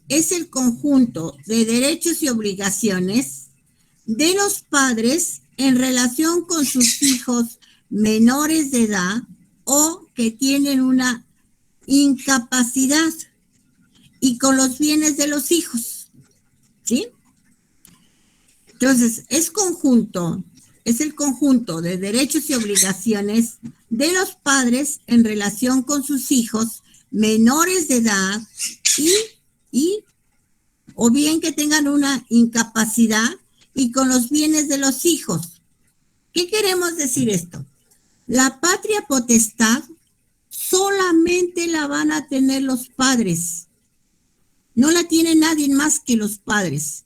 es el conjunto de derechos y obligaciones de los padres en relación con sus hijos menores de edad o que tienen una incapacidad y con los bienes de los hijos, ¿sí? Entonces, es el conjunto de derechos y obligaciones de los padres en relación con sus hijos menores de edad y o bien que tengan una incapacidad y con los bienes de los hijos. ¿Qué queremos decir esto? La patria potestad solamente la van a tener los padres. No la tiene nadie más que los padres.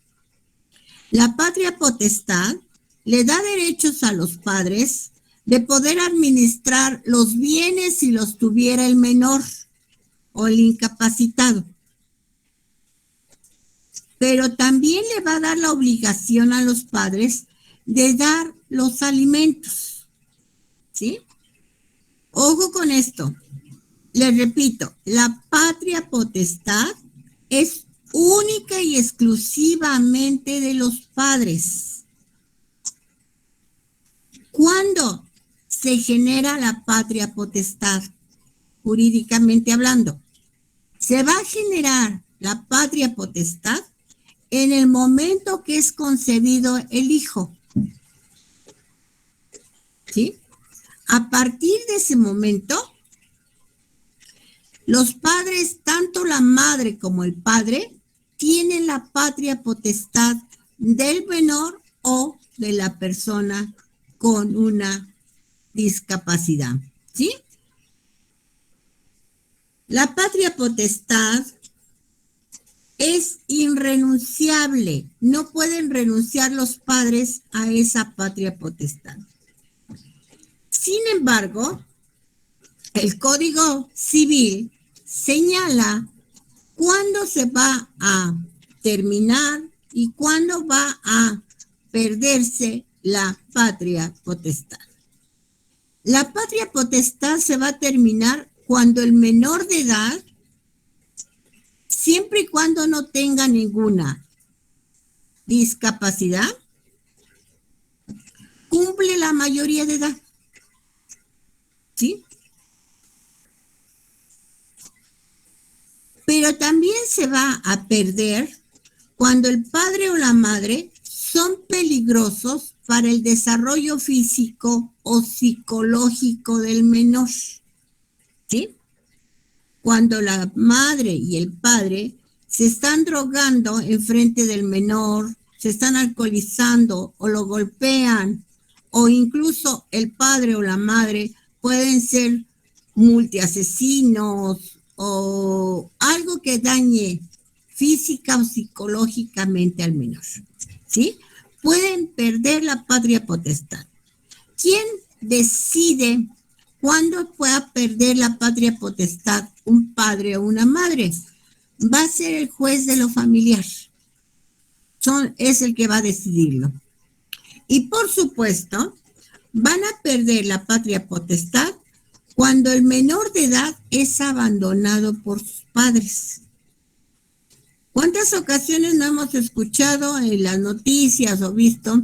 La patria potestad le da derechos a los padres de poder administrar los bienes si los tuviera el menor o el incapacitado. Pero también le va a dar la obligación a los padres de dar los alimentos, ¿sí? Ojo con esto. Les repito, la patria potestad es única y exclusivamente de los padres. ¿Cuándo se genera la patria potestad, jurídicamente hablando? Se va a generar la patria potestad en el momento que es concebido el hijo, ¿sí? A partir de ese momento, los padres, tanto la madre como el padre, tienen la patria potestad del menor o de la persona con una discapacidad, ¿sí? La patria potestad es irrenunciable. No pueden renunciar los padres a esa patria potestad. Sin embargo, el Código Civil señala cuándo se va a terminar y cuándo va a perderse la patria potestad. La patria potestad se va a terminar cuando el menor de edad, siempre y cuando no tenga ninguna discapacidad, cumple la mayoría de edad, ¿sí? Pero también se va a perder cuando el padre o la madre son peligrosos para el desarrollo físico o psicológico del menor, ¿sí? Cuando la madre y el padre se están drogando enfrente del menor, se están alcoholizando o lo golpean, o incluso el padre o la madre pueden ser multiasesinos o algo que dañe física o psicológicamente al menor, ¿sí? Pueden perder la patria potestad. ¿Quién decide cuándo pueda perder la patria potestad un padre o una madre? Va a ser el juez de lo familiar. Es el que va a decidirlo. Y por supuesto, van a perder la patria potestad cuando el menor de edad es abandonado por sus padres. ¿Cuántas ocasiones no hemos escuchado en las noticias o visto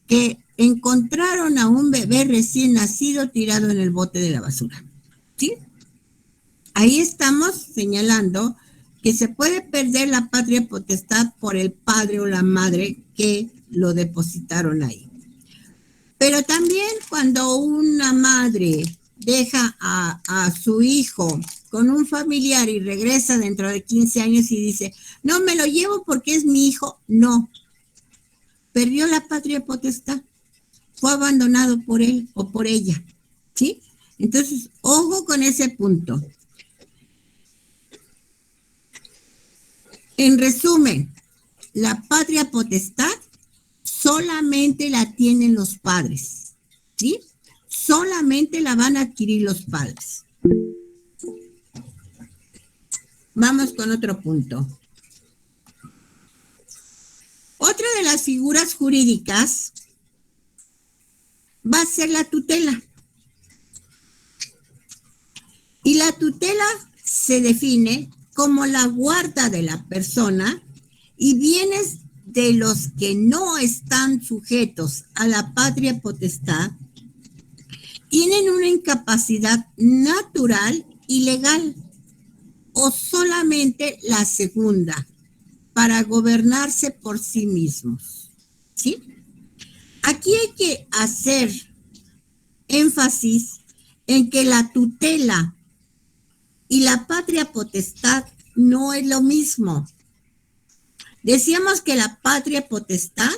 que encontraron a un bebé recién nacido tirado en el bote de la basura? ¿Sí? Ahí estamos señalando que se puede perder la patria potestad por el padre o la madre que lo depositaron ahí. Pero también cuando una madre deja a su hijo con un familiar y regresa dentro de 15 años y dice, no, me lo llevo porque es mi hijo, no. Perdió la patria potestad. Fue abandonado por él o por ella, ¿sí? Entonces, ojo con ese punto. En resumen, la patria potestad solamente la tienen los padres, ¿sí? Solamente la van a adquirir los padres. Vamos con otro punto. Otra de las figuras jurídicas va a ser la tutela. Y la tutela se define como la guarda de la persona y bienes de los que no están sujetos a la patria potestad tienen una incapacidad natural y legal o solamente la segunda para gobernarse por sí mismos. ¿Sí? Aquí hay que hacer énfasis en que la tutela y la patria potestad no es lo mismo. Decíamos que la patria potestad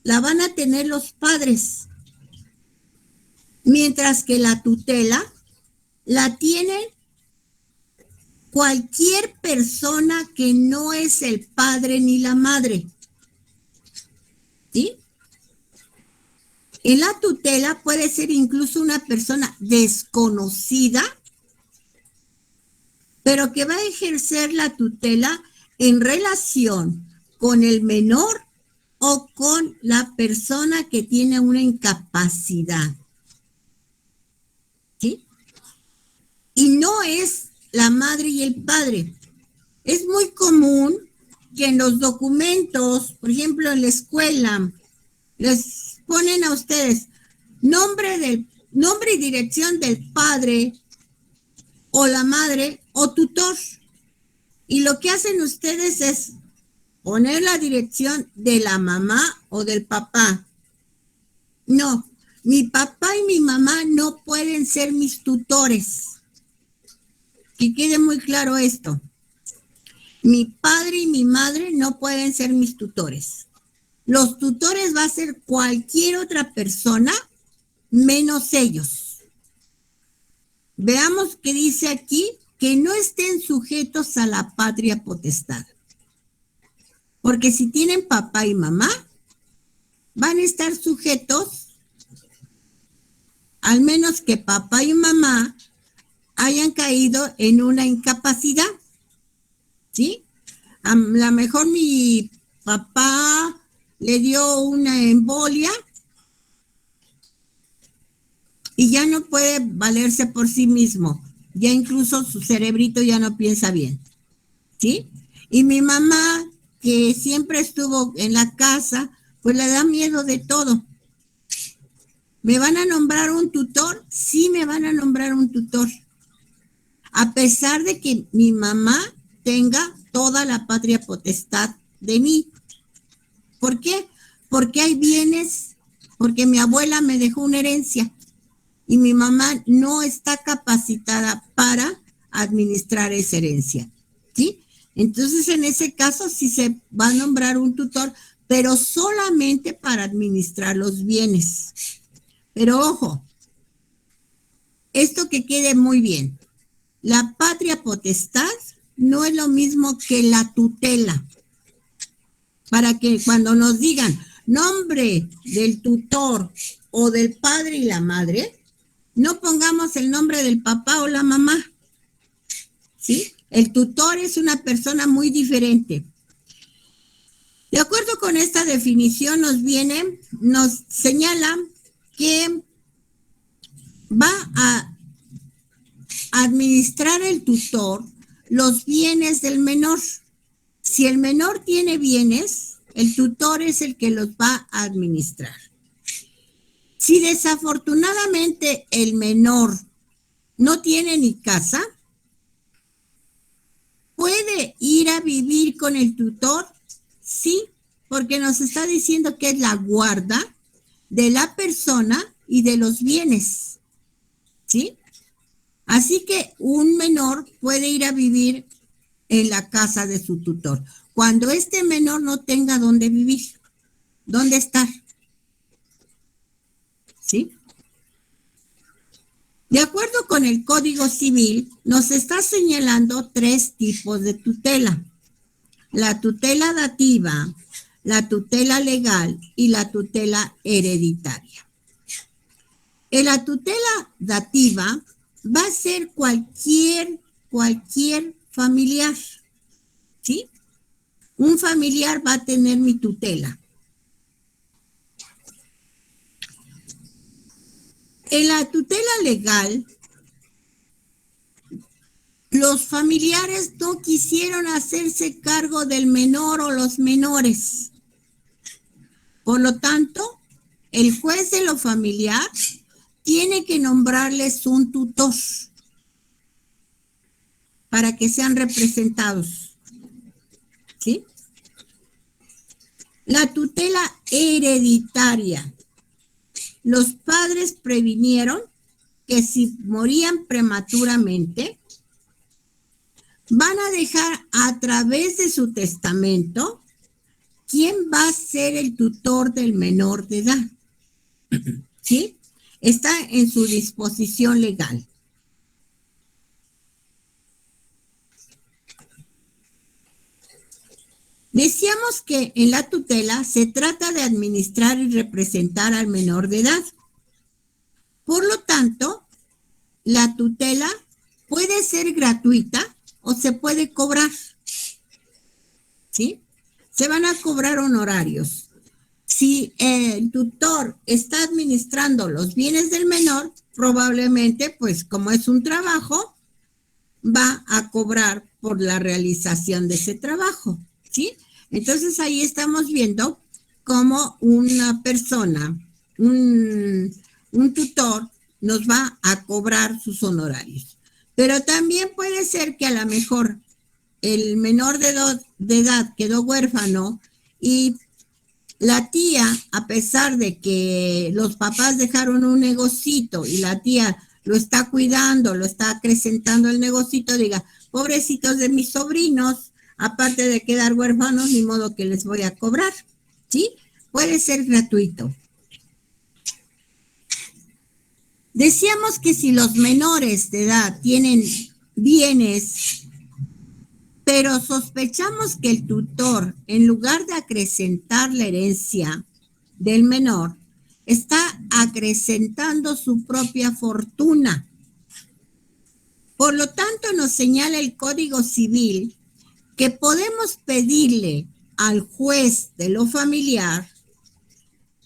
la van a tener los padres, mientras que la tutela la tiene cualquier persona que no es el padre ni la madre. ¿Sí? En la tutela puede ser incluso una persona desconocida, pero que va a ejercer la tutela en relación con el menor o con la persona que tiene una incapacidad. ¿Sí? Y no es la madre y el padre. Es muy común que en los documentos, por ejemplo, en la escuela, les ponen a ustedes nombre y dirección del padre o la madre o tutor. Y lo que hacen ustedes es poner la dirección de la mamá o del papá. No, mi papá y mi mamá no pueden ser mis tutores. Que quede muy claro esto. Mi padre y mi madre no pueden ser mis tutores. Los tutores va a ser cualquier otra persona menos ellos. Veamos qué dice aquí, que no estén sujetos a la patria potestad. Porque si tienen papá y mamá, van a estar sujetos, al menos que papá y mamá hayan caído en una incapacidad. ¿Sí? A lo mejor mi papá le dio una embolia y ya no puede valerse por sí mismo. Ya incluso su cerebrito ya no piensa bien. ¿Sí? Y mi mamá, que siempre estuvo en la casa, pues le da miedo de todo. ¿Me van a nombrar un tutor? Sí, me van a nombrar un tutor. A pesar de que mi mamá tenga toda la patria potestad de mí. ¿Por qué? Porque hay bienes, porque mi abuela me dejó una herencia y mi mamá no está capacitada para administrar esa herencia. ¿Sí? Entonces, en ese caso sí se va a nombrar un tutor, pero solamente para administrar los bienes. Pero ojo, esto que quede muy bien. La patria potestad no es lo mismo que la tutela. Para que cuando nos digan nombre del tutor o del padre y la madre, no pongamos el nombre del papá o la mamá. ¿Sí? El tutor es una persona muy diferente. De acuerdo con esta definición nos señala que va a administrar el tutor los bienes del menor. Si el menor tiene bienes, el tutor es el que los va a administrar. Si desafortunadamente el menor no tiene ni casa, ¿puede ir a vivir con el tutor? Sí, porque nos está diciendo que es la guarda de la persona y de los bienes. ¿Sí? Así que un menor puede ir a vivir en la casa de su tutor. Cuando este menor no tenga dónde vivir, dónde estar. ¿Sí? De acuerdo con el Código Civil, nos está señalando 3 tipos de tutela. La tutela dativa, la tutela legal y la tutela hereditaria. En la tutela dativa va a ser cualquier familiar, ¿sí? Un familiar va a tener mi tutela. En la tutela legal los familiares no quisieron hacerse cargo del menor o los menores. Por lo tanto, el juez de lo familiar tiene que nombrarles un tutor para que sean representados, ¿sí? La tutela hereditaria. Los padres previnieron que si morían prematuramente, van a dejar a través de su testamento quién va a ser el tutor del menor de edad, ¿sí? Está en su disposición legal. Decíamos que en la tutela se trata de administrar y representar al menor de edad. Por lo tanto, la tutela puede ser gratuita o se puede cobrar, ¿sí? Se van a cobrar honorarios. Si el tutor está administrando los bienes del menor, probablemente, pues como es un trabajo, va a cobrar por la realización de ese trabajo, ¿sí? Entonces ahí estamos viendo cómo una persona, un tutor, nos va a cobrar sus honorarios. Pero también puede ser que a lo mejor el menor de edad quedó huérfano y la tía, a pesar de que los papás dejaron un negocito y la tía lo está cuidando, lo está acrecentando el negocito, diga, pobrecitos de mis sobrinos, aparte de quedar huérfanos, ni modo que les voy a cobrar, ¿sí? Puede ser gratuito. Decíamos que si los menores de edad tienen bienes, pero sospechamos que el tutor, en lugar de acrecentar la herencia del menor, está acrecentando su propia fortuna. Por lo tanto, nos señala el Código Civil que podemos pedirle al juez de lo familiar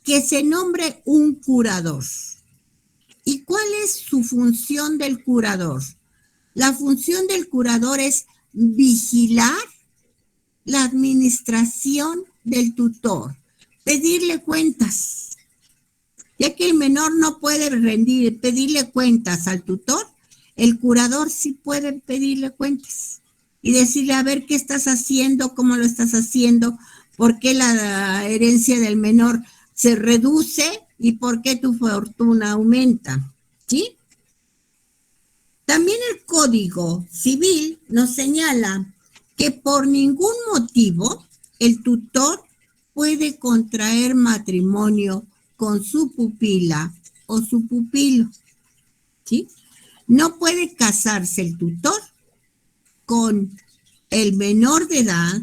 que se nombre un curador. ¿Y cuál es su función del curador? La función del curador es vigilar la administración del tutor, pedirle cuentas. Ya que el menor no puede pedirle cuentas al tutor, el curador sí puede pedirle cuentas y decirle, a ver, ¿qué estás haciendo? ¿Cómo lo estás haciendo? ¿Por qué la herencia del menor se reduce? ¿Y por qué tu fortuna aumenta? ¿Sí? También el Código Civil nos señala que por ningún motivo el tutor puede contraer matrimonio con su pupila o su pupilo, ¿sí? No puede casarse el tutor con el menor de edad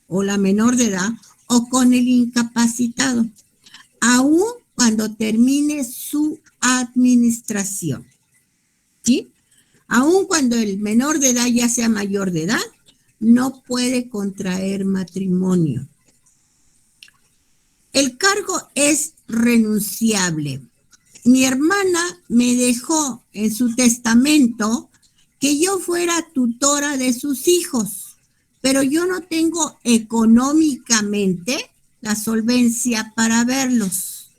o la menor de edad o con el incapacitado, aun cuando termine su administración, ¿sí? Aun cuando el menor de edad ya sea mayor de edad, no puede contraer matrimonio. El cargo es renunciable. Mi hermana me dejó en su testamento que yo fuera tutora de sus hijos, pero yo no tengo económicamente la solvencia para verlos.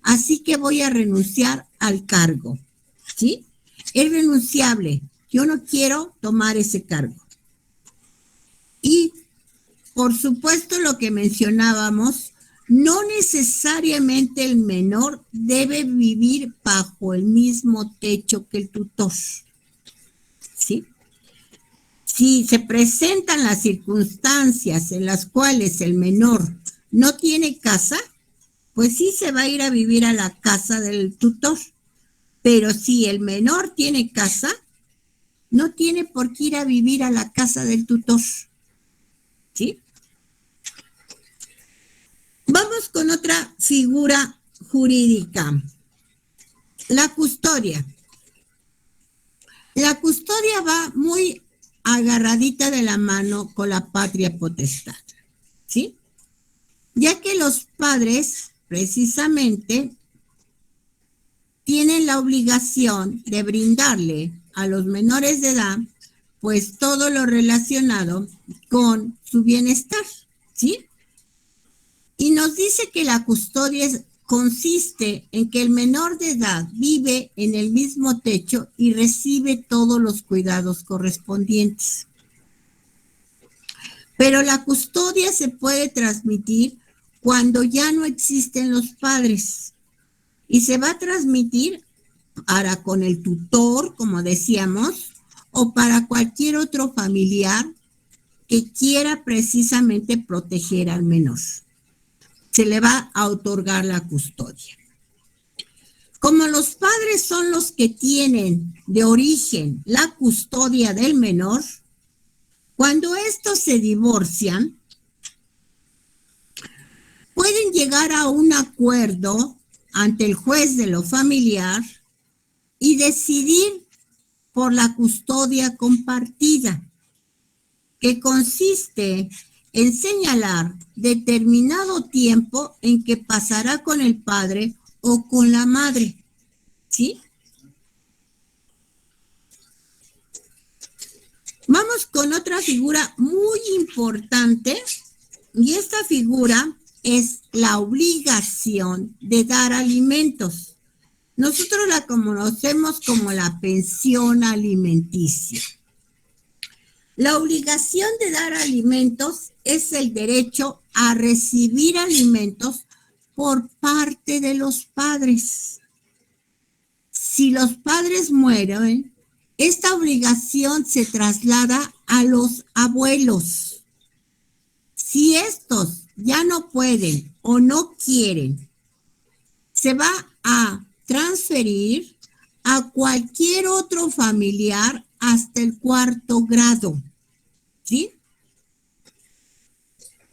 Así que voy a renunciar al cargo, ¿sí? Es renunciable. Yo no quiero tomar ese cargo. Y, por supuesto, lo que mencionábamos, no necesariamente el menor debe vivir bajo el mismo techo que el tutor, ¿sí? Si se presentan las circunstancias en las cuales el menor no tiene casa, pues sí se va a ir a vivir a la casa del tutor. Pero si el menor tiene casa, no tiene por qué ir a vivir a la casa del tutor, ¿sí? Vamos con otra figura jurídica, la custodia. La custodia va muy agarradita de la mano con la patria potestad, ¿sí? Ya que los padres, precisamente, tienen la obligación de brindarle a los menores de edad, pues todo lo relacionado con su bienestar, ¿sí? Y nos dice que la custodia consiste en que el menor de edad vive en el mismo techo y recibe todos los cuidados correspondientes. Pero la custodia se puede transmitir cuando ya no existen los padres y se va a transmitir para con el tutor, como decíamos, o para cualquier otro familiar que quiera precisamente proteger al menor. Se le va a otorgar la custodia. Como los padres son los que tienen de origen la custodia del menor, cuando estos se divorcian, pueden llegar a un acuerdo ante el juez de lo familiar y decidir por la custodia compartida, que consiste en señalar determinado tiempo en que pasará con el padre o con la madre, ¿sí? Vamos con otra figura muy importante, y esta figura es la obligación de dar alimentos. Nosotros la conocemos como la pensión alimenticia. La obligación de dar alimentos es el derecho a recibir alimentos por parte de los padres. Si los padres mueren, esta obligación se traslada a los abuelos. Si estos ya no pueden o no quieren, se va a transferir a cualquier otro familiar hasta el 4º grado, ¿sí?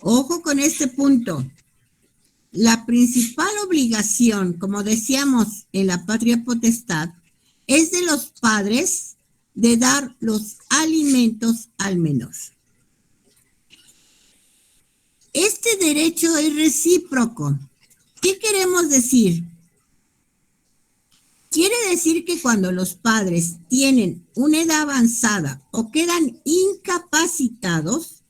Ojo con este punto. La principal obligación, como decíamos en la patria potestad, es de los padres de dar los alimentos al menor. Este derecho es recíproco. ¿Qué queremos decir? Quiere decir que cuando los padres tienen una edad avanzada o quedan incapacitados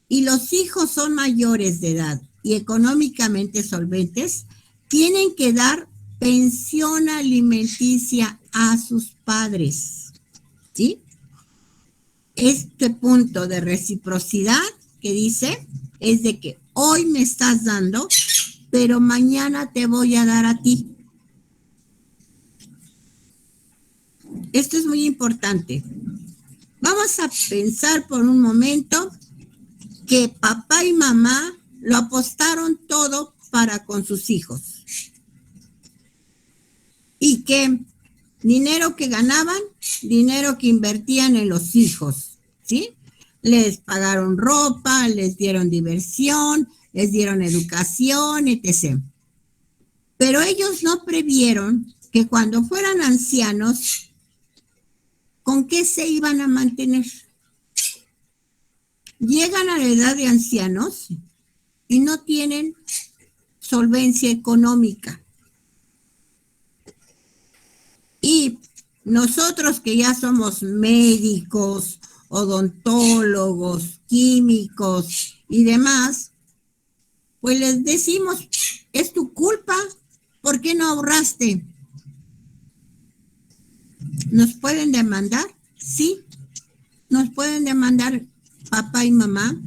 y los hijos son mayores de edad y económicamente solventes, tienen que dar pensión alimenticia a sus padres, ¿sí? Este punto de reciprocidad que dice es de que hoy me estás dando, pero mañana te voy a dar a ti. Esto es muy importante. Vamos a pensar por un momento que papá y mamá lo apostaron todo para con sus hijos. Y que dinero que ganaban, dinero que invertían en los hijos, ¿sí? Les pagaron ropa, les dieron diversión, les dieron educación, etc. Pero ellos no previeron que cuando fueran ancianos, ¿con qué se iban a mantener? Llegan a la edad de ancianos y no tienen solvencia económica. Y nosotros que ya somos médicos, odontólogos, químicos y demás, pues les decimos, es tu culpa, ¿por qué no ahorraste? ¿Nos pueden demandar? Sí, nos pueden demandar papá y mamá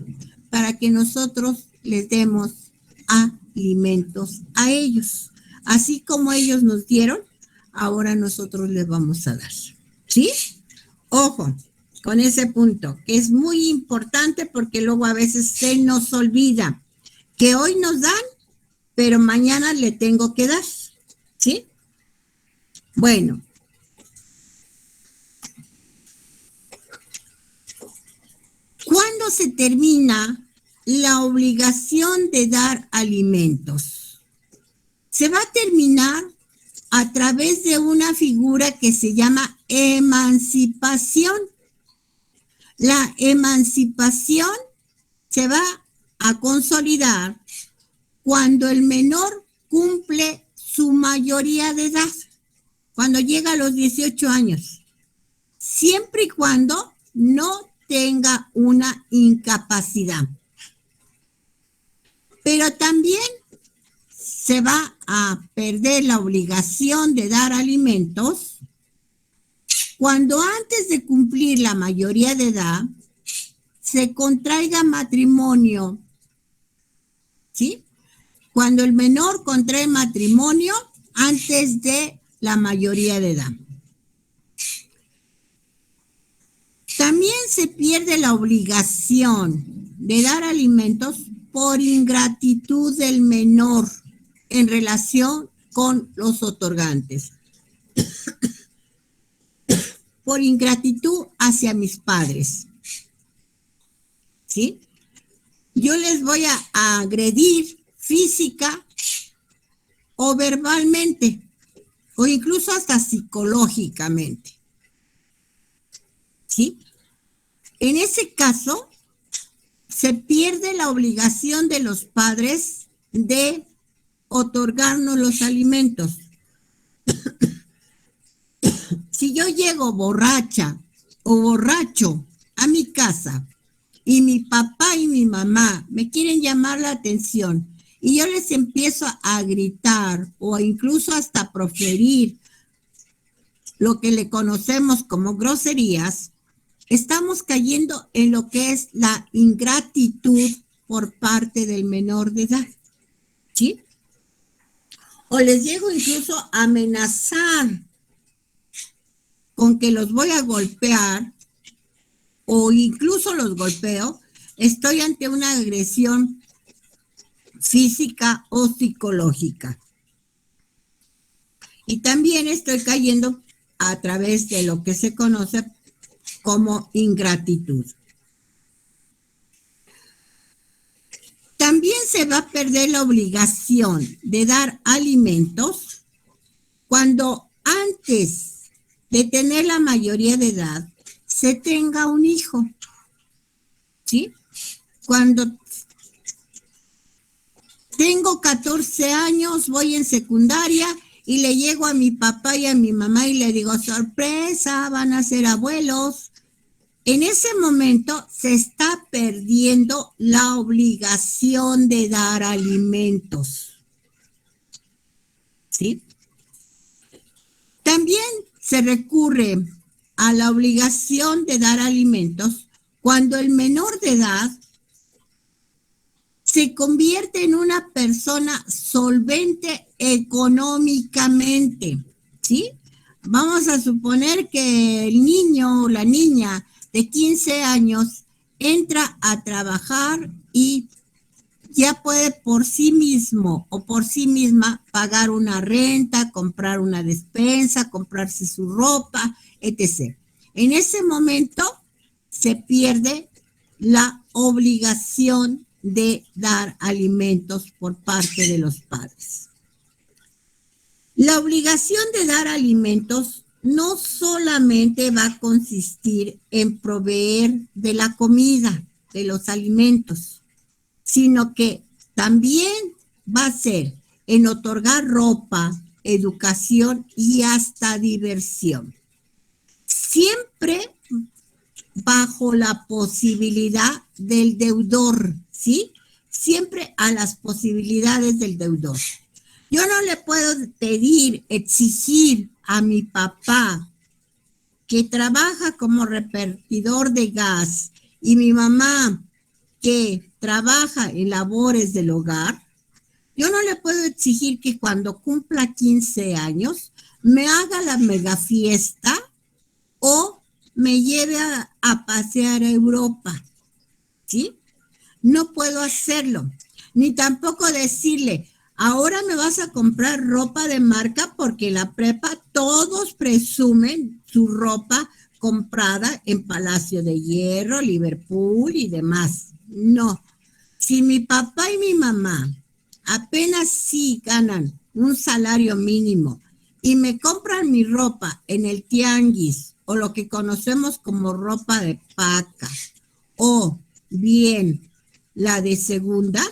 para que nosotros les demos alimentos a ellos. Así como ellos nos dieron, ahora nosotros les vamos a dar. ¿Sí? Ojo con ese punto, que es muy importante porque luego a veces se nos olvida que hoy nos dan, pero mañana le tengo que dar. ¿Sí? Bueno. ¿Cuándo se termina la obligación de dar alimentos? Se va a terminar a través de una figura que se llama emancipación. La emancipación se va a consolidar cuando el menor cumple su mayoría de edad, cuando llega a los 18 años. siempre y cuando no tenga una incapacidad. Pero también se va a perder la obligación de dar alimentos cuando antes de cumplir la mayoría de edad se contraiga matrimonio, ¿sí? Cuando el menor contrae matrimonio antes de la mayoría de edad. También se pierde la obligación de dar alimentos por ingratitud del menor en relación con los otorgantes. Por ingratitud hacia mis padres. ¿Sí? Yo les voy a agredir física o verbalmente, o incluso hasta psicológicamente. ¿Sí? En ese caso, se pierde la obligación de los padres de otorgarnos los alimentos. Si yo llego borracha o borracho a mi casa y mi papá y mi mamá me quieren llamar la atención y yo les empiezo a gritar o incluso hasta proferir lo que le conocemos como groserías, estamos cayendo en lo que es la ingratitud por parte del menor de edad, ¿sí? O les llego incluso a amenazar con que los voy a golpear o incluso los golpeo, estoy ante una agresión física o psicológica. Y también estoy cayendo a través de lo que se conoce como ingratitud. También se va a perder la obligación de dar alimentos cuando antes de tener la mayoría de edad se tenga un hijo, ¿sí? Cuando tengo 14 años, voy en secundaria y le llego a mi papá y a mi mamá y le digo, sorpresa, van a ser abuelos. En ese momento se está perdiendo la obligación de dar alimentos, ¿sí? También se recurre a la obligación de dar alimentos cuando el menor de edad se convierte en una persona solvente económicamente, ¿sí? Vamos a suponer que el niño o la niña de 15 años entra a trabajar y ya puede por sí mismo o por sí misma pagar una renta, comprar una despensa, comprarse su ropa, etc. En ese momento se pierde la obligación de dar alimentos por parte de los padres. La obligación de dar alimentos no solamente va a consistir en proveer de la comida, de los alimentos, sino que también va a ser en otorgar ropa, educación y hasta diversión. Siempre bajo la posibilidad del deudor, ¿sí? Siempre a las posibilidades del deudor. Yo no le puedo pedir, exigir a mi papá que trabaja como repartidor de gas y mi mamá que trabaja en labores del hogar. Yo no le puedo exigir que cuando cumpla 15 años me haga la mega fiesta o me lleve a pasear a Europa, ¿sí? No puedo hacerlo, ni tampoco decirle, ahora me vas a comprar ropa de marca porque en la prepa todos presumen su ropa comprada en Palacio de Hierro, Liverpool y demás. No, si mi papá y mi mamá apenas sí ganan un salario mínimo y me compran mi ropa en el tianguis o lo que conocemos como ropa de paca o bien la de segunda,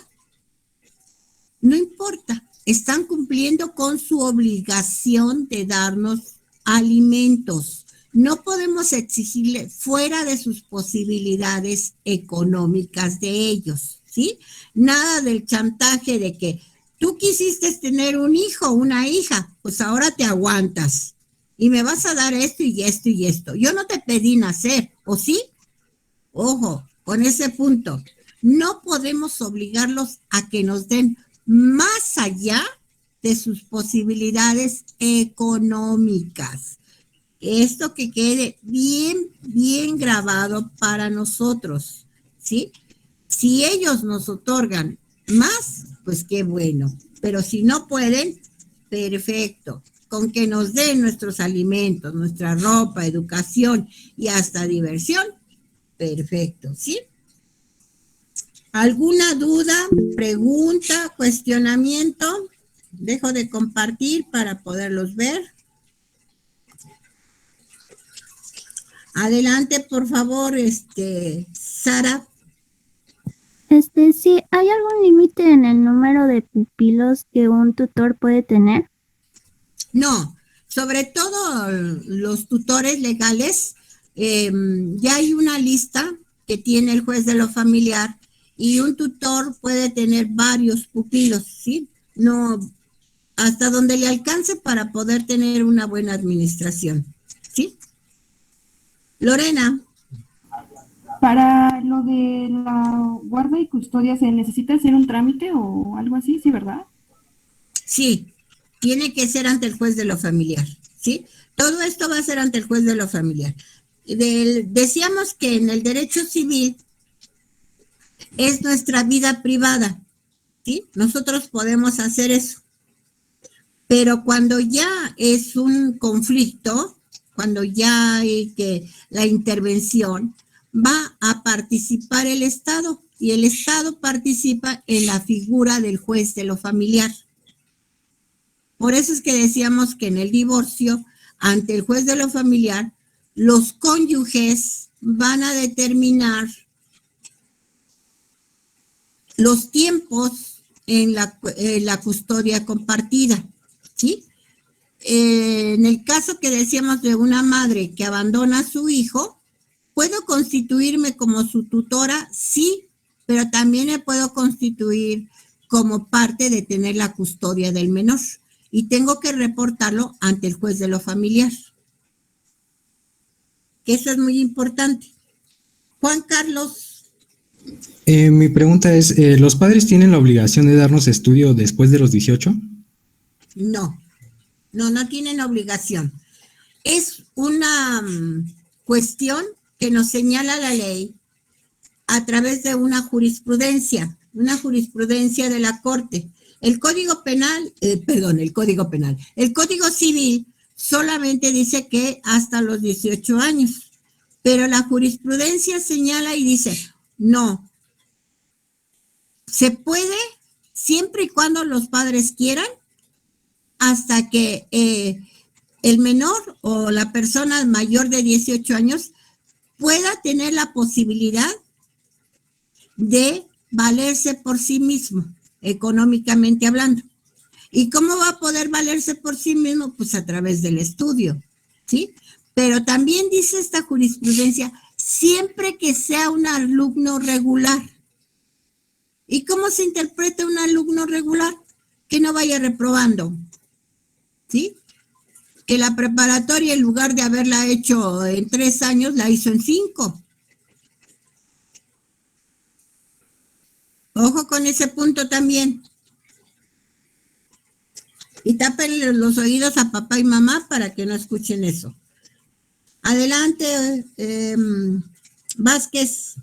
no importa, están cumpliendo con su obligación de darnos alimentos. no podemos exigirle fuera de sus posibilidades económicas de ellos, ¿sí? Nada del chantaje de que tú quisiste tener un hijo, una hija, pues ahora te aguantas y me vas a dar esto y esto y esto. Yo no te pedí nacer, ¿o sí? Ojo, con ese punto. No podemos obligarlos a que nos den más allá de sus posibilidades económicas. Esto que quede bien, bien grabado para nosotros, ¿sí? Si ellos nos otorgan más, pues qué bueno. Pero si no pueden, perfecto. Con que nos den nuestros alimentos, nuestra ropa, educación y hasta diversión, perfecto, ¿sí? ¿Alguna duda, pregunta, cuestionamiento? Dejo de compartir para poderlos ver. Adelante, por favor, Sara. Sí, ¿hay algún límite en el número de pupilos que un tutor puede tener? No, sobre todo los tutores legales, ya hay una lista que tiene el juez de lo familiar y un tutor puede tener varios pupilos, ¿sí? No, hasta donde le alcance para poder tener una buena administración, ¿sí? Lorena. Para lo de la guarda y custodia, ¿se necesita hacer un trámite o algo así, sí, verdad? Sí, tiene que ser ante el juez de lo familiar, ¿sí? Todo esto va a ser ante el juez de lo familiar. Decíamos que en el derecho civil es nuestra vida privada, ¿sí? Nosotros podemos hacer eso. Pero cuando ya es un conflicto, cuando ya hay que la intervención, va a participar el Estado y el Estado participa en la figura del juez de lo familiar. Por eso es que decíamos que en el divorcio, ante el juez de lo familiar, los cónyuges van a determinar los tiempos en la custodia compartida, ¿sí? En el caso que decíamos de una madre que abandona a su hijo, ¿puedo constituirme como su tutora? Sí, pero también me puedo constituir como parte de tener la custodia del menor y tengo que reportarlo ante el juez de lo familiar. Que eso es muy importante. Juan Carlos. Mi pregunta es, ¿los padres tienen la obligación de darnos estudio después de los 18? No, no tienen obligación. Es una cuestión que nos señala la ley a través de una jurisprudencia de la Corte. El Código Penal, el Código Civil solamente dice que hasta los 18 años, pero la jurisprudencia señala y dice, no, se puede siempre y cuando los padres quieran, hasta que el menor o la persona mayor de 18 años pueda tener la posibilidad de valerse por sí mismo, económicamente hablando. ¿Y cómo va a poder valerse por sí mismo? Pues a través del estudio, ¿sí? Pero también dice esta jurisprudencia, siempre que sea un alumno regular. ¿Y cómo se interpreta un alumno regular? Que no vaya reprobando, ¿sí? Que la preparatoria, en lugar de haberla hecho en 3 años, la hizo en 5. Ojo con ese punto también. Y tápenle los oídos a papá y mamá para que no escuchen eso. Adelante, Vázquez.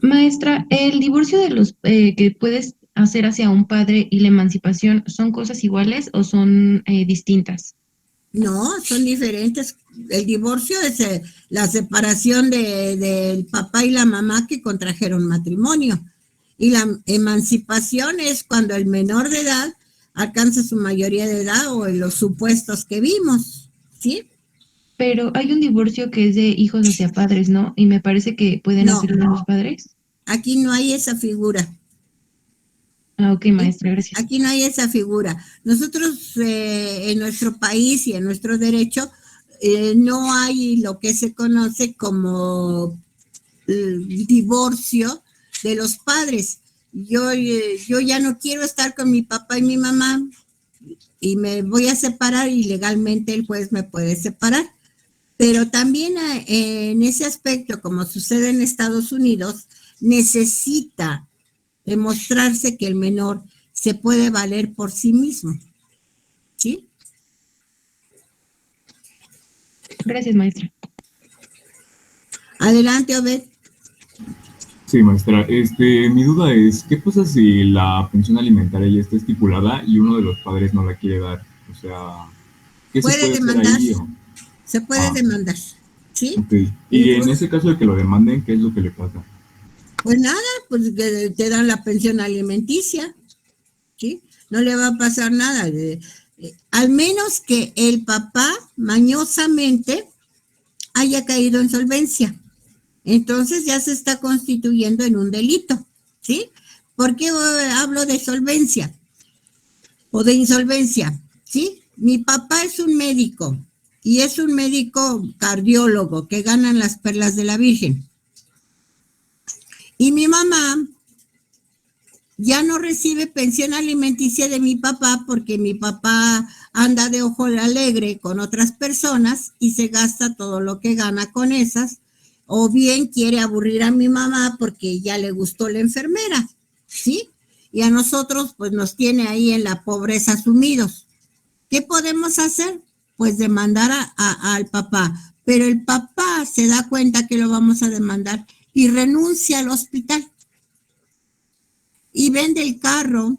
Maestra, ¿el divorcio de los que puedes hacer hacia un padre y la emancipación son cosas iguales o son distintas? No, son diferentes. El divorcio es la separación del papá y la mamá que contrajeron matrimonio. Y la emancipación es cuando el menor de edad alcanza su mayoría de edad o en los supuestos que vimos, ¿sí? Pero hay un divorcio que es de hijos hacia padres, ¿no? Y me parece que pueden No, hacerlo los padres. aquí no hay esa figura. Ah, ok, maestra, gracias. Aquí no hay esa figura. Nosotros en nuestro país y en nuestro derecho no hay lo que se conoce como divorcio de los padres. Yo ya no quiero estar con mi papá y mi mamá y me voy a separar y legalmente el juez me puede separar. Pero también en ese aspecto, como sucede en Estados Unidos, necesita demostrarse que el menor se puede valer por sí mismo. ¿Sí? Gracias, maestra. Adelante, Obed. Sí, maestra. Mi duda es, ¿qué pasa si la pensión alimentaria ya está estipulada y uno de los padres no la quiere dar? O sea, ¿qué se Puede puede hacer demandar. ahí? Se puede demandar. ¿Sí? Ok. Y en ese caso de que lo demanden, ¿qué es lo que le pasa? Pues nada, pues que te dan la pensión alimenticia. ¿Sí? No le va a pasar nada. Al menos que el papá mañosamente haya caído en solvencia. Entonces ya se está constituyendo en un delito, ¿sí? ¿Por qué hablo de solvencia o de insolvencia? ¿Sí? Mi papá es un médico y es un médico cardiólogo que ganan las perlas de la Virgen. Y mi mamá ya no recibe pensión alimenticia de mi papá porque mi papá anda de ojo alegre con otras personas y se gasta todo lo que gana con esas, o bien quiere aburrir a mi mamá porque ya le gustó la enfermera, ¿sí? Y a nosotros pues nos tiene ahí en la pobreza sumidos. ¿Qué podemos hacer? Pues demandar al papá, pero el papá se da cuenta que lo vamos a demandar y renuncia al hospital. Y vende el carro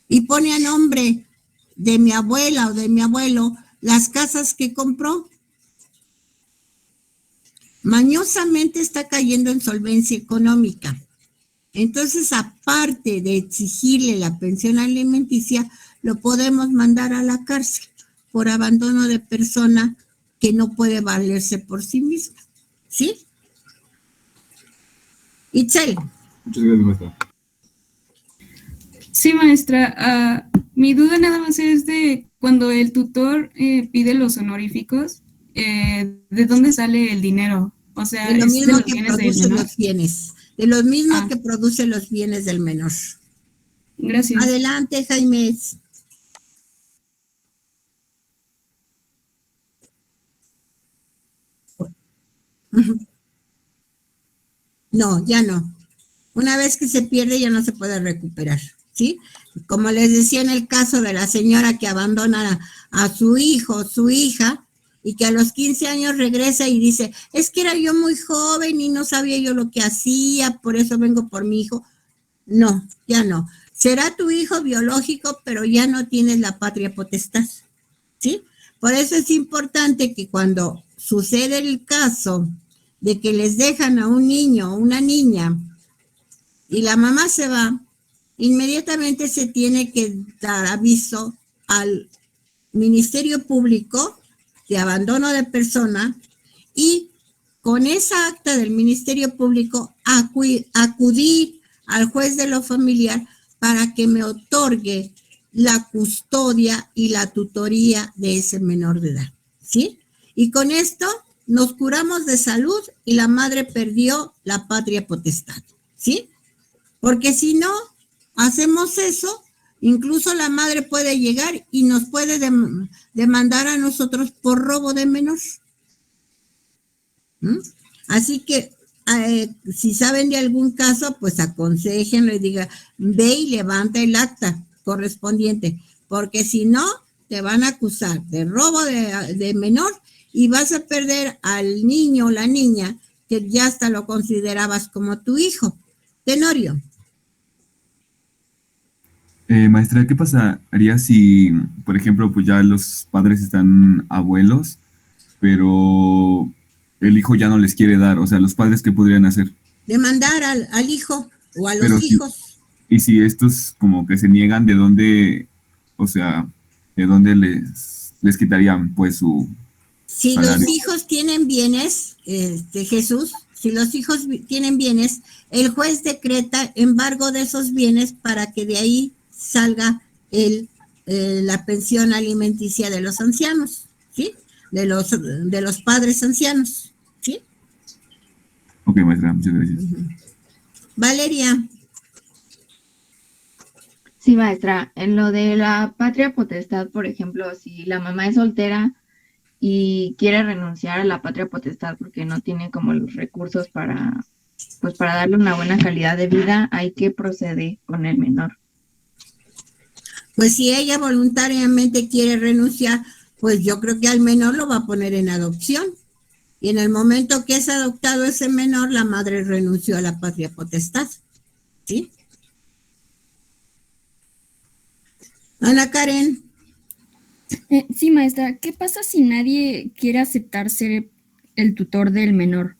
y pone a nombre de mi abuela o de mi abuelo las casas que compró. Mañosamente está cayendo en solvencia económica. Entonces, aparte de exigirle la pensión alimenticia, lo podemos mandar a la cárcel por abandono de persona que no puede valerse por sí misma. ¿Sí? Itzel. Muchas gracias, maestra. Sí, maestra. Mi duda nada más es de cuando el tutor pide los honoríficos, ¿de dónde sale el dinero? O sea, De lo ¿es mismo de los que bienes del produce menor? los bienes. De lo mismo que produce los bienes del menor. Gracias. Adelante, Jaime. No, ya no. Una vez que se pierde ya no se puede recuperar, ¿sí? Como les decía en el caso de la señora que abandona a su hijo, su hija, y que a los 15 años regresa y dice, es que era yo muy joven y no sabía yo lo que hacía, por eso vengo por mi hijo. No, ya no. Será tu hijo biológico, pero ya no tienes la patria potestad, ¿sí? Por eso es importante que cuando sucede el caso de que les dejan a un niño o una niña y la mamá se va, inmediatamente se tiene que dar aviso al Ministerio Público de abandono de persona y con esa acta del Ministerio Público acudir al juez de lo familiar para que me otorgue la custodia y la tutoría de ese menor de edad, ¿sí? Y con esto nos curamos de salud y la madre perdió la patria potestad, ¿sí? Porque si no hacemos eso, incluso la madre puede llegar y nos puede demandar a nosotros por robo de menor. Así que si saben de algún caso, pues aconséjenlo y diga, ve y levanta el acta correspondiente, porque si no, te van a acusar de robo de menor y vas a perder al niño o la niña que ya hasta lo considerabas como tu hijo. Tenorio. Maestra, ¿qué pasaría si, por ejemplo, pues ya los padres están abuelos, pero el hijo ya no les quiere dar? O sea, ¿los padres qué podrían hacer? Demandar al hijo o a los Pero hijos. Y si estos como que se niegan, ¿de dónde, o sea, de dónde les quitarían pues su Si salario? los hijos tienen bienes, Jesús, si los hijos tienen bienes, el juez decreta embargo de esos bienes para que de ahí salga la pensión alimenticia de los ancianos. ¿sí? De los padres ancianos, ¿sí? Ok, maestra, muchas gracias. Valeria. Sí, maestra, en lo de la patria potestad, por ejemplo, si la mamá es soltera y quiere renunciar a la patria potestad porque no tiene como los recursos para, pues para darle una buena calidad de vida, hay que proceder con el menor. Pues si ella voluntariamente quiere renunciar, pues yo creo que al menor lo va a poner en adopción. Y en el momento que es adoptado ese menor, la madre renunció a la patria potestad, ¿sí? Ana Karen. Sí, maestra, ¿qué pasa si nadie quiere aceptar ser el tutor del menor?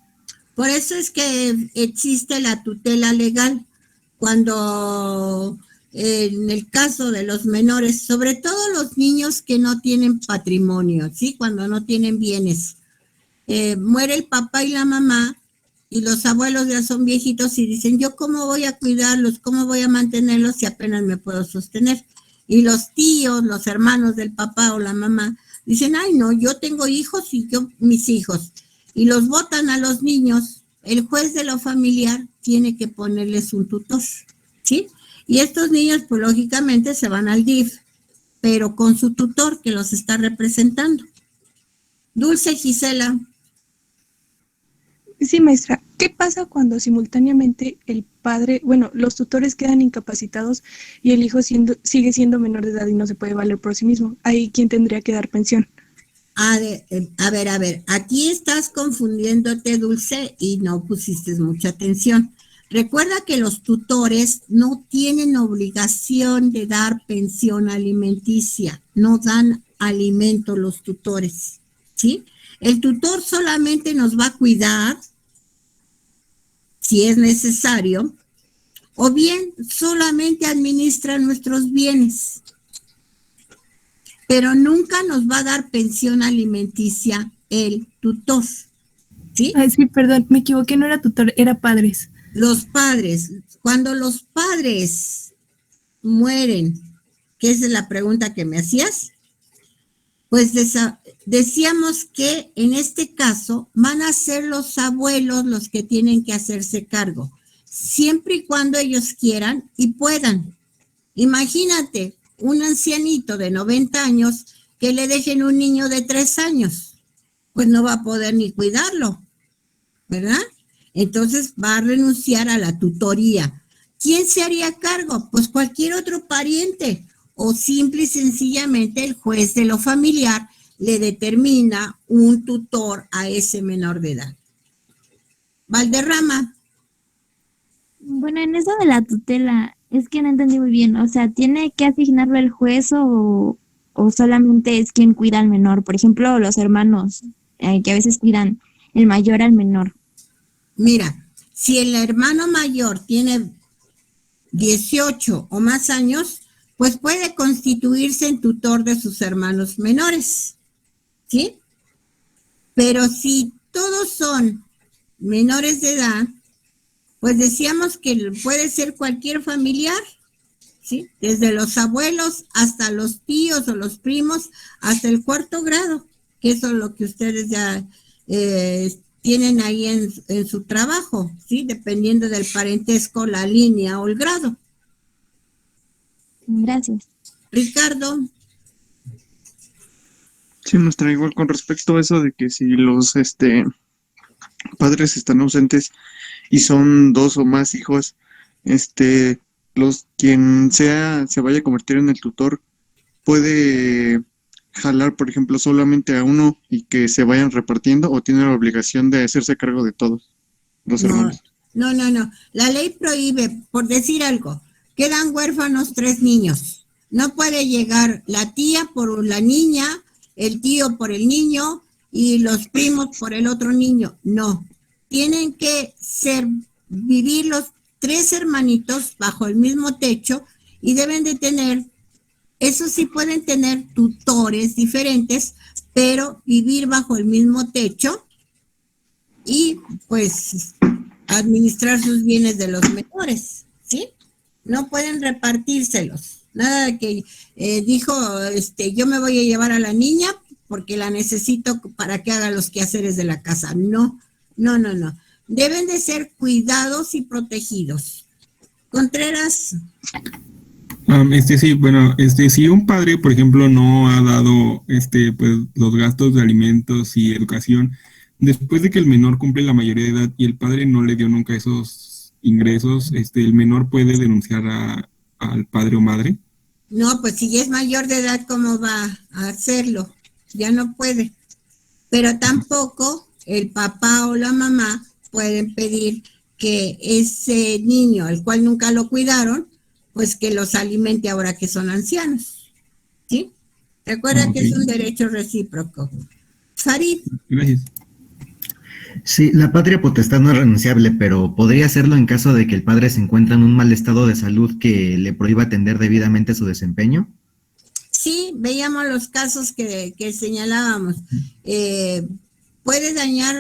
Por eso es que existe la tutela legal. Cuando en el caso de los menores, sobre todo los niños que no tienen patrimonio, ¿sí? Cuando no tienen bienes, muere el papá y la mamá y los abuelos ya son viejitos y dicen, ¿yo cómo voy a cuidarlos? ¿Cómo voy a mantenerlos si apenas me puedo sostener? Y los tíos, los hermanos del papá o la mamá dicen, ay no, yo tengo hijos y yo mis hijos. Y los votan a los niños. El juez de lo familiar tiene que ponerles un tutor, ¿sí? Y estos niños, pues lógicamente se van al DIF, pero con su tutor que los está representando. Dulce Gisela. Sí, maestra. ¿Qué pasa cuando simultáneamente el padre, bueno, los tutores quedan incapacitados y el hijo sigue siendo menor de edad y no se puede valer por sí mismo? Ahí, ¿quién tendría que dar pensión? A ver, aquí estás confundiéndote, Dulce, y no pusiste mucha atención. Recuerda que los tutores no tienen obligación de dar pensión alimenticia, no dan alimento los tutores, ¿sí? El tutor solamente nos va a cuidar si es necesario, o bien solamente administra nuestros bienes, pero nunca nos va a dar pensión alimenticia el tutor, ¿sí? Ay, sí, perdón, me equivoqué, no era tutor, era padres. Los padres, cuando los padres mueren, que esa es la pregunta que me hacías, pues decíamos que en este caso van a ser los abuelos los que tienen que hacerse cargo, siempre y cuando ellos quieran y puedan. Imagínate un ancianito de 90 años que le dejen un niño de 3 años, pues no va a poder ni cuidarlo, ¿verdad? Entonces va a renunciar a la tutoría. ¿Quién se haría cargo? Pues cualquier otro pariente, o simple y sencillamente el juez de lo familiar le determina un tutor a ese menor de edad. Valderrama. Bueno, en eso de la tutela, es que no entendí muy bien. O sea, ¿tiene que asignarlo el juez o solamente es quien cuida al menor? Por ejemplo, los hermanos, que a veces cuidan el mayor al menor. Mira, si el hermano mayor tiene 18 o más años, pues puede constituirse en tutor de sus hermanos menores, ¿sí? Pero si todos son menores de edad, pues decíamos que puede ser cualquier familiar, ¿sí? Desde los abuelos hasta los tíos o los primos, hasta el 4º grado, que eso es lo que ustedes ya tienen ahí en su trabajo, ¿sí? Dependiendo del parentesco, la línea o el grado. Gracias. Ricardo. Sí, maestra, igual con respecto a eso de que si los padres están ausentes y son 2 o más hijos, quien sea se vaya a convertir en el tutor puede jalar, por ejemplo, solamente a uno y que se vayan repartiendo, o tiene la obligación de hacerse cargo de todos los hermanos. No. La ley prohíbe, por decir algo, quedan huérfanos 3 niños. No puede llegar la tía por la niña, el tío por el niño y los primos por el otro niño. No. Tienen que vivir los 3 hermanitos bajo el mismo techo y deben de tener, eso sí pueden tener tutores diferentes, pero vivir bajo el mismo techo y pues administrar sus bienes de los menores, ¿sí? No pueden repartírselos. Nada de que dijo, yo me voy a llevar a la niña porque la necesito para que haga los quehaceres de la casa. No. Deben de ser cuidados y protegidos. Contreras. Sí, bueno, si un padre, por ejemplo, no ha dado pues los gastos de alimentos y educación, después de que el menor cumple la mayoría de edad y el padre no le dio nunca esos ingresos, el menor puede denunciar al padre o madre. No, pues si ya es mayor de edad, ¿cómo va a hacerlo? Ya no puede. Pero tampoco el papá o la mamá pueden pedir que ese niño, al cual nunca lo cuidaron, pues que los alimente ahora que son ancianos. ¿Sí? Recuerda que es un derecho recíproco. Farid. Gracias. Sí, la patria potestad no es renunciable, pero podría hacerlo en caso de que el padre se encuentre en un mal estado de salud que le prohíba atender debidamente su desempeño. Sí, veíamos los casos que señalábamos. Puede dañar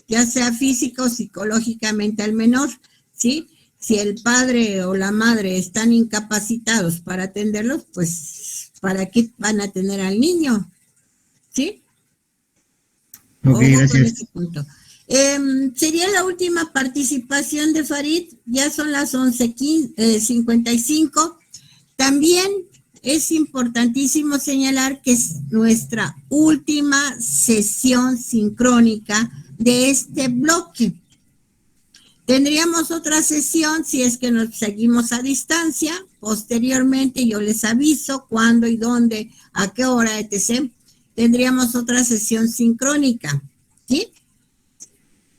ya sea físico o psicológicamente al menor, ¿sí? Si el padre o la madre están incapacitados para atenderlos, pues ¿para qué van a tener al niño? ¿Sí? Ok, gracias. Con ese punto. Sería la última participación de Farid, ya son las 11:55. También es importantísimo señalar que es nuestra última sesión sincrónica de este bloque. Tendríamos otra sesión si es que nos seguimos a distancia. Posteriormente yo les aviso cuándo y dónde, a qué hora, etc. Tendríamos otra sesión sincrónica, ¿sí?